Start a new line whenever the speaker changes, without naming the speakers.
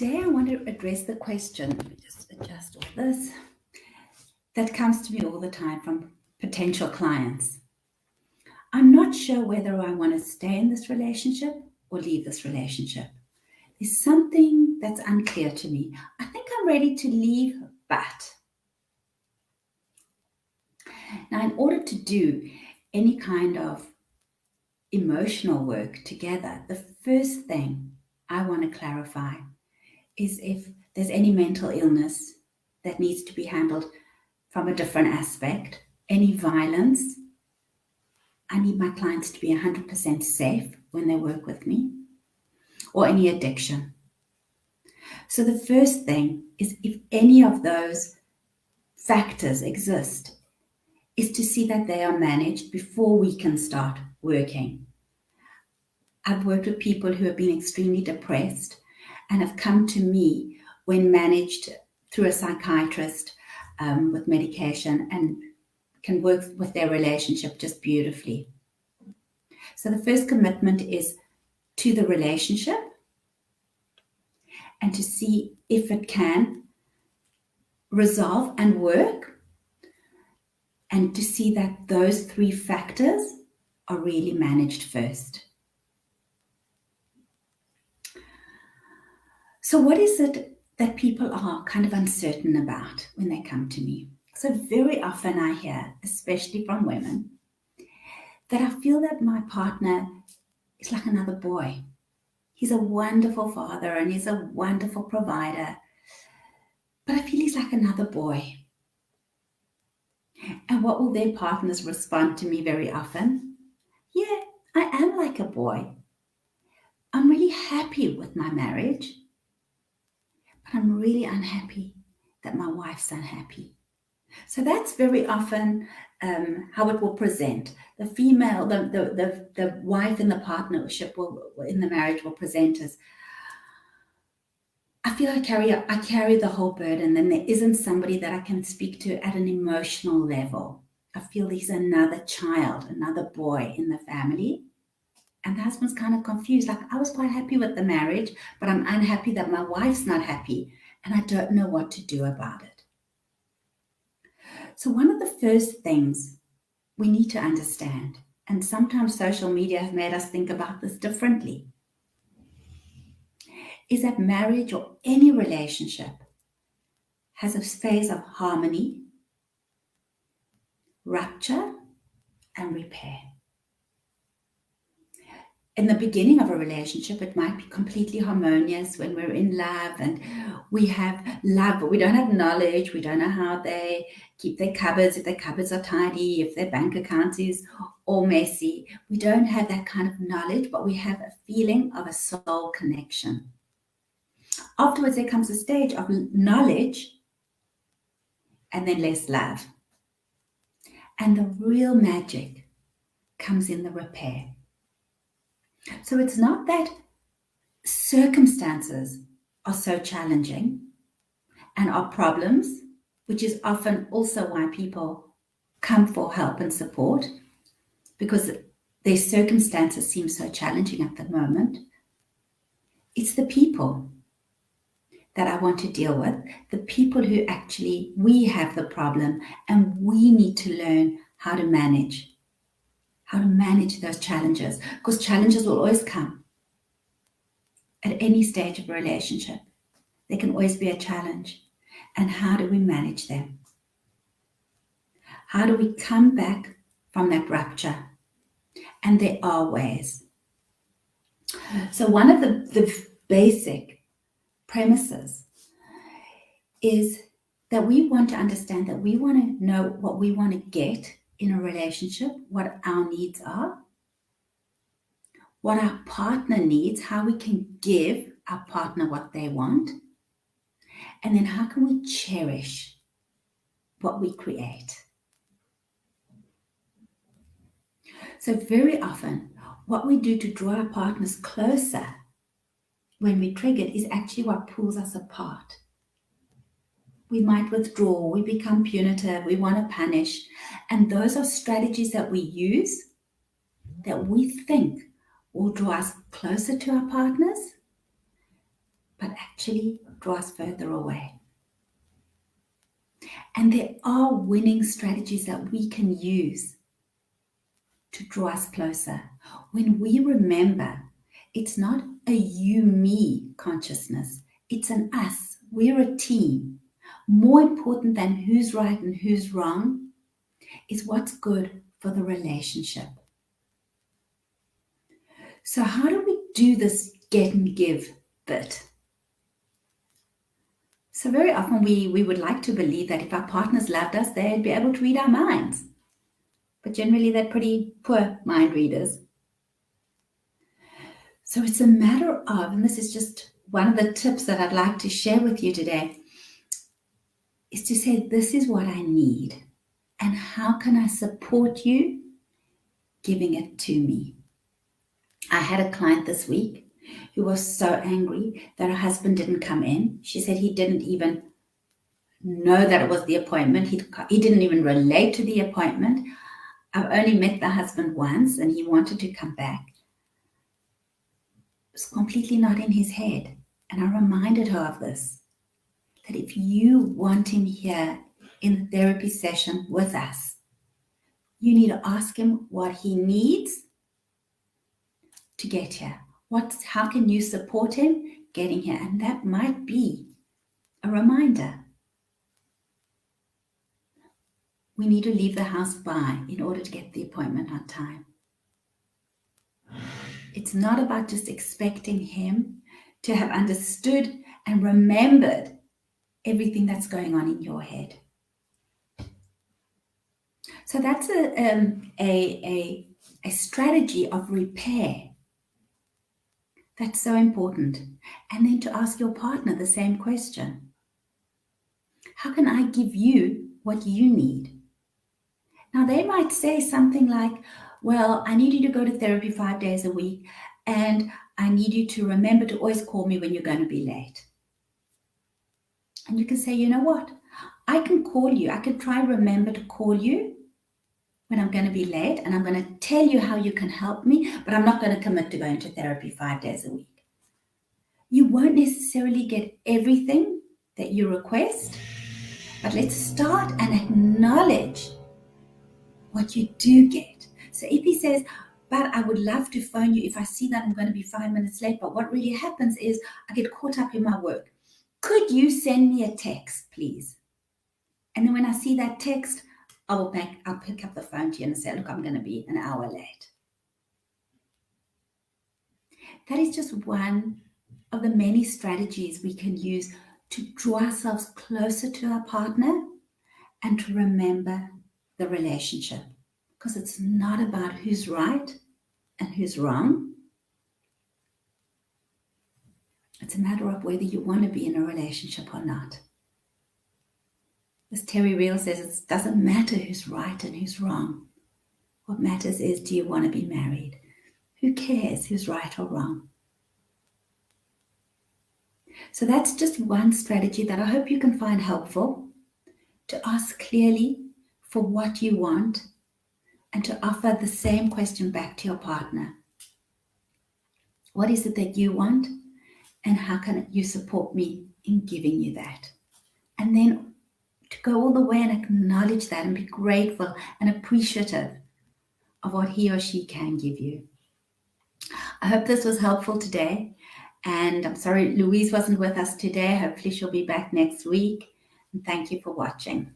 today I want to address the question, let me just adjust all this, that comes to me all the time from potential clients. I'm not sure whether I want to stay in this relationship or leave this relationship. There's something that's unclear to me. I think I'm ready to leave, but. Now, in order to do any kind of emotional work together, the first thing I want to clarify is if there's any mental illness that needs to be handled from a different aspect, any violence. I need my clients to be 100% safe when they work with me, or any addiction. So the first thing is, if any of those factors exist, is to see that they are managed before we can start working. I've worked with people who have been extremely depressed and have come to me when managed through a psychiatrist with medication, and can work with their relationship just beautifully. So the first commitment is to the relationship and to see if it can resolve and work, and to see that those three factors are really managed first. So what is it that people are kind of uncertain about when they come to me? So very often I hear, especially from women, that I feel that my partner is like another boy. He's a wonderful father and he's a wonderful provider, but I feel he's like another boy. And what will their partners respond to me very often? Yeah, I am like a boy. I'm really happy with my marriage, but I'm really unhappy that my wife's unhappy. So that's very often how it will present. The female, the wife in the partnership in the marriage will present as, I feel I carry the whole burden, and there isn't somebody that I can speak to at an emotional level. I feel he's another child, another boy in the family. And the husband's kind of confused, like, I was quite happy with the marriage, but I'm unhappy that my wife's not happy, and I don't know what to do about it. So one of the first things we need to understand, and sometimes social media has made us think about this differently, is that marriage or any relationship has a phase of harmony, rupture, and repair. In the beginning of a relationship, it might be completely harmonious when we're in love and we have love, but we don't have knowledge. We don't know how they keep their cupboards, if their cupboards are tidy, if their bank account is all messy. We don't have that kind of knowledge, but we have a feeling of a soul connection. Afterwards, there comes a stage of knowledge and then less love. And the real magic comes in the repair. So it's not that circumstances are so challenging and are problems, which is often also why people come for help and support, because their circumstances seem so challenging at the moment. It's the people that I want to deal with, the people who actually, we have the problem and we need to learn how to manage those challenges, because challenges will always come at any stage of a relationship. There can always be a challenge. And how do we manage them? How do we come back from that rupture? And there are ways. So one of the basic premises is that we want to understand that we want to know what we want to get in a relationship, what our needs are, what our partner needs, how we can give our partner what they want, and then how can we cherish what we create. So very often, what we do to draw our partners closer when we're triggered is actually what pulls us apart. We might withdraw, we become punitive, we want to punish. And those are strategies that we use that we think will draw us closer to our partners, but actually draw us further away. And there are winning strategies that we can use to draw us closer. When we remember, it's not a you-me consciousness, it's an us. We're a team. More important than who's right and who's wrong is what's good for the relationship. So how do we do this get and give bit? So very often we would like to believe that if our partners loved us, they'd be able to read our minds. But generally they're pretty poor mind readers. So it's a matter of, and this is just one of the tips that I'd like to share with you today, is to say, this is what I need. And how can I support you giving it to me? I had a client this week who was so angry that her husband didn't come in. She said he didn't even know that it was the appointment. He didn't even relate to the appointment. I've only met the husband once and he wanted to come back. It was completely not in his head. And I reminded her of this, that if you want him here in the therapy session with us, you need to ask him what he needs to get here. How can you support him getting here? And that might be a reminder. We need to leave the house by in order to get the appointment on time. It's not about just expecting him to have understood and remembered everything that's going on in your head. So that's a strategy of repair. That's so important. And then to ask your partner the same question. How can I give you what you need? Now, they might say something like, well, I need you to go to therapy 5 days a week, and I need you to remember to always call me when you're going to be late. And you can say, you know what? I can call you. I can try remember to call you when I'm going to be late, and I'm going to tell you how you can help me, but I'm not going to commit to going to therapy 5 days a week. You won't necessarily get everything that you request, but let's start and acknowledge what you do get. So if he says, but I would love to phone you if I see that I'm going to be 5 minutes late, but what really happens is I get caught up in my work. Could you send me a text, please? And then when I see that text, I'll pick up the phone to you and say, look, I'm going to be an hour late. That is just one of the many strategies we can use to draw ourselves closer to our partner and to remember the relationship. Because it's not about who's right and who's wrong. It's a matter of whether you want to be in a relationship or not. As Terry Real says, it doesn't matter who's right and who's wrong. What matters is, do you want to be married? Who cares who's right or wrong? So that's just one strategy that I hope you can find helpful, to ask clearly for what you want and to offer the same question back to your partner. What is it that you want, and how can you support me in giving you that? And then to go all the way and acknowledge that and be grateful and appreciative of what he or she can give you. I hope this was helpful today. And I'm sorry Louise wasn't with us today. Hopefully she'll be back next week. And thank you for watching.